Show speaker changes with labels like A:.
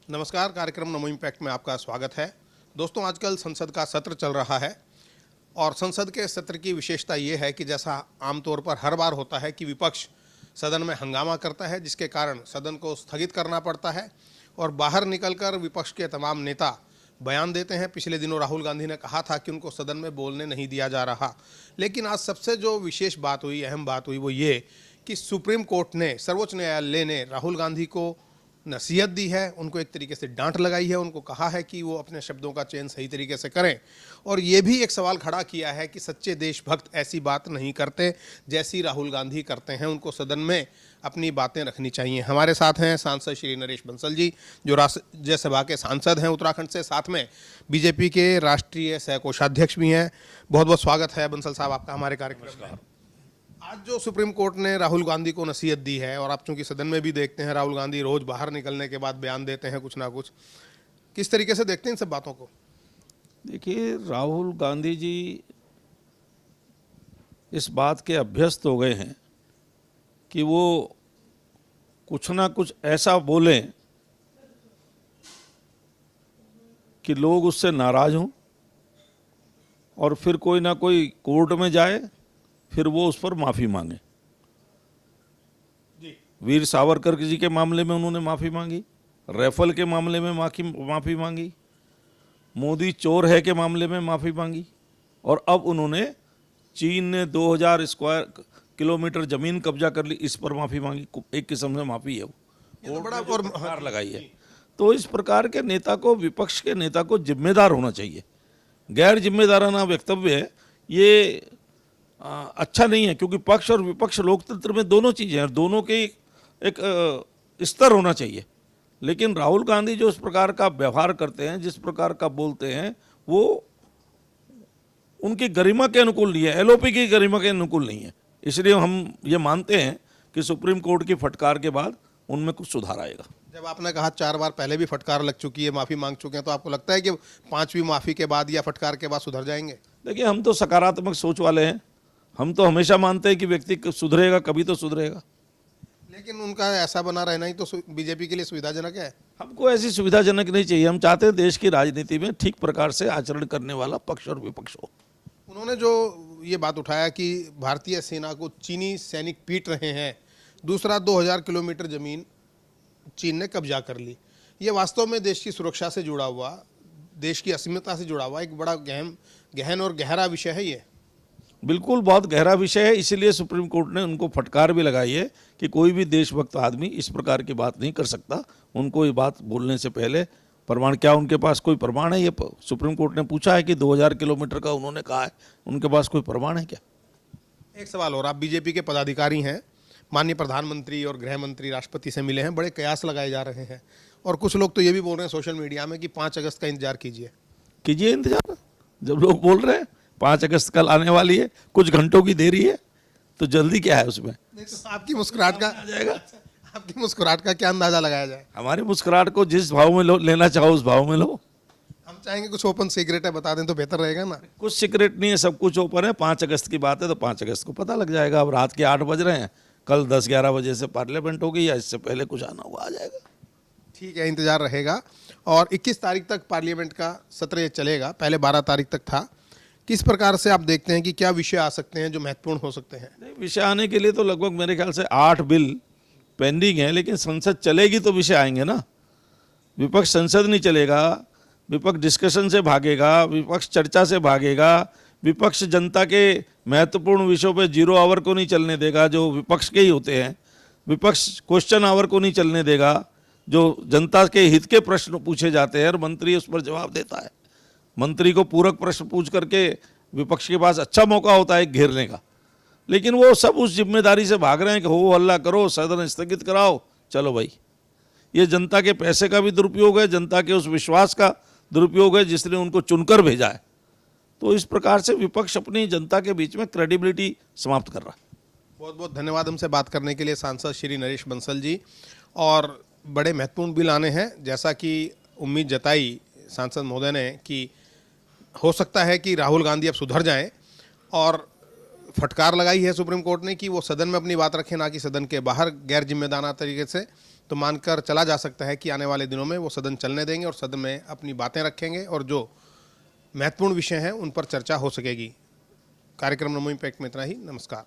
A: नमस्कार, कार्यक्रम नमो इम्पैक्ट में आपका स्वागत है। दोस्तों, आजकल संसद का सत्र चल रहा है और संसद के सत्र की विशेषता ये है कि जैसा आमतौर पर हर बार होता है कि विपक्ष सदन में हंगामा करता है, जिसके कारण सदन को स्थगित करना पड़ता है और बाहर निकलकर विपक्ष के तमाम नेता बयान देते हैं। पिछले दिनों राहुल गांधी ने कहा था कि उनको सदन में बोलने नहीं दिया जा रहा, लेकिन आज सबसे जो विशेष बात हुई, अहम बात हुई, वो ये कि सुप्रीम कोर्ट ने, सर्वोच्च न्यायालय ने राहुल गांधी को नसीहत दी है, उनको एक तरीके से डांट लगाई है, उनको कहा है कि वो अपने शब्दों का चयन सही तरीके से करें और ये भी एक सवाल खड़ा किया है कि सच्चे देशभक्त ऐसी बात नहीं करते जैसी राहुल गांधी करते हैं, उनको सदन में अपनी बातें रखनी चाहिए। हमारे साथ हैं सांसद श्री नरेश बंसल जी, जो राज्यसभा के सांसद हैं उत्तराखंड से, साथ में बीजेपी के राष्ट्रीय सह कोषाध्यक्ष भी हैं। बहुत बहुत स्वागत है बंसल साहब आपका हमारे कार्यक्रम में। आज जो सुप्रीम कोर्ट ने राहुल गांधी को नसीहत दी है, और आप चूंकि सदन में भी देखते हैं राहुल गांधी रोज बाहर निकलने के बाद बयान देते हैं कुछ ना कुछ, किस तरीके से देखते हैं इन सब बातों को?
B: देखिए, राहुल गांधी जी इस बात के अभ्यस्त हो गए हैं कि वो कुछ ना कुछ ऐसा बोलें कि लोग उससे नाराज हों और फिर कोई ना कोई कोर्ट में जाए, फिर वो उस पर माफ़ी मांगे। वीर सावरकर जी के मामले में उन्होंने माफ़ी मांगी, राफेल के मामले में माफ़ी मांगी, मोदी चोर है के मामले में माफ़ी मांगी और अब उन्होंने चीन ने 2000 स्क्वायर किलोमीटर ज़मीन कब्जा कर ली, इस पर माफ़ी मांगी। एक किस्म से माफ़ी है, वो
A: तो बड़ा और
B: हार लगाई है। तो इस प्रकार के नेता को, विपक्ष के नेता को जिम्मेदार होना चाहिए। गैर जिम्मेदाराना वक्तव्य है ये अच्छा नहीं है, क्योंकि पक्ष और विपक्ष लोकतंत्र में दोनों चीज़ें हैं, दोनों के एक स्तर होना चाहिए। लेकिन राहुल गांधी जो इस प्रकार का व्यवहार करते हैं, जिस प्रकार का बोलते हैं, वो उनकी गरिमा के अनुकूल नहीं है, एलओपी की गरिमा के अनुकूल नहीं है। इसलिए हम ये मानते हैं कि सुप्रीम कोर्ट की फटकार के बाद उनमें कुछ सुधार आएगा।
A: जब आपने कहा 4 बार पहले भी फटकार लग चुकी है, माफ़ी मांग चुके हैं, तो आपको लगता है कि 5वीं माफ़ी के बाद या फटकार के बाद सुधर जाएंगे?
B: देखिए, हम तो सकारात्मक सोच वाले हैं, हम तो हमेशा मानते हैं कि व्यक्ति सुधरेगा, कभी तो सुधरेगा।
A: लेकिन उनका ऐसा बना रहना ही तो बीजेपी के लिए सुविधाजनक है।
B: हमको ऐसी सुविधाजनक नहीं चाहिए। हम चाहते हैं देश की राजनीति में ठीक प्रकार से आचरण करने वाला पक्ष और विपक्ष हो।
A: उन्होंने जो ये बात उठाया कि भारतीय सेना को चीनी सैनिक पीट रहे हैं, दूसरा 2000 किलोमीटर ज़मीन चीन ने कब्जा कर ली, ये वास्तव में देश की सुरक्षा से जुड़ा हुआ, देश की अस्मिता से जुड़ा हुआ एक बड़ा गहन और गहरा विषय है ये।
B: बिल्कुल, बहुत गहरा विषय है। इसीलिए सुप्रीम कोर्ट ने उनको फटकार भी लगाई है कि कोई भी देशभक्त आदमी इस प्रकार की बात नहीं कर सकता। उनको ये बात बोलने से पहले प्रमाण, क्या उनके पास कोई प्रमाण है? ये सुप्रीम कोर्ट ने पूछा है कि 2000 किलोमीटर का उन्होंने कहा है, उनके पास कोई प्रमाण है क्या?
A: एक सवाल और, आप बीजेपी के पदाधिकारी हैं, माननीय प्रधानमंत्री और गृह मंत्री राष्ट्रपति से मिले हैं, बड़े कयास लगाए जा रहे हैं और कुछ लोग तो ये भी बोल रहे हैं सोशल मीडिया में कि 5 अगस्त का इंतजार कीजिए
B: इंतजार। जब लोग बोल रहे हैं 5 अगस्त कल आने वाली है, कुछ घंटों की देरी है, तो जल्दी क्या है उसमें?
A: नहीं तो आपकी मुस्कुराहट का आ जाएगा, आपकी मुस्कुराहट का क्या अंदाजा लगाया जाए?
B: हमारी मुस्कुराहट को जिस भाव में लेना चाहो उस भाव में लो।
A: हम चाहेंगे कुछ ओपन सीक्रेट है बता दें तो बेहतर रहेगा ना।
B: कुछ सीक्रेट नहीं है, सब कुछ ओपन है। 5 अगस्त की बात है तो 5 अगस्त को पता लग जाएगा। अब रात के 8 बज रहे हैं, कल 10-11 बजे से पार्लियामेंट होगी या इससे पहले कुछ आना हुआ आ जाएगा।
A: ठीक है, इंतजार रहेगा। और 21 तारीख तक पार्लियामेंट का सत्र चलेगा, पहले 12 तारीख तक था। किस प्रकार से आप देखते हैं कि क्या विषय आ सकते हैं जो महत्वपूर्ण हो सकते हैं?
B: नहीं, विषय आने के लिए तो लगभग मेरे ख्याल से 8 बिल पेंडिंग है, लेकिन संसद चलेगी तो विषय आएंगे ना। विपक्ष संसद नहीं चलेगा, विपक्ष डिस्कशन से भागेगा, विपक्ष चर्चा से भागेगा, विपक्ष जनता के महत्वपूर्ण विषयों पे 0 आवर को नहीं चलने देगा, जो विपक्ष के ही होते हैं। विपक्ष क्वेश्चन आवर को नहीं चलने देगा, जो जनता के हित के प्रश्न पूछे जाते हैं और मंत्री उस पर जवाब देता है। मंत्री को पूरक प्रश्न पूछ करके विपक्ष के पास अच्छा मौका होता है घेरने का, लेकिन वो सब उस जिम्मेदारी से भाग रहे हैं कि हो हल्ला करो, सदन स्थगित कराओ, चलो भाई। ये जनता के पैसे का भी दुरुपयोग है, जनता के उस विश्वास का दुरुपयोग है जिसने उनको चुनकर भेजा है। तो इस प्रकार से विपक्ष अपनी जनता के बीच में क्रेडिबिलिटी समाप्त कर रहा है।
A: बहुत बहुत धन्यवाद हमसे बात करने के लिए सांसद श्री नरेश बंसल जी। और बड़े महत्वपूर्ण बिल आने हैं, जैसा कि उम्मीद जताई सांसद महोदय ने कि हो सकता है कि राहुल गांधी अब सुधर जाएं, और फटकार लगाई है सुप्रीम कोर्ट ने कि वो सदन में अपनी बात रखें, ना कि सदन के बाहर गैर जिम्मेदाराना तरीके से तो मानकर चला जा सकता है कि आने वाले दिनों में वो सदन चलने देंगे और सदन में अपनी बातें रखेंगे और जो महत्वपूर्ण विषय हैं उन पर चर्चा हो सकेगी। कार्यक्रम नमो इम्पैक्ट में इतना ही। नमस्कार।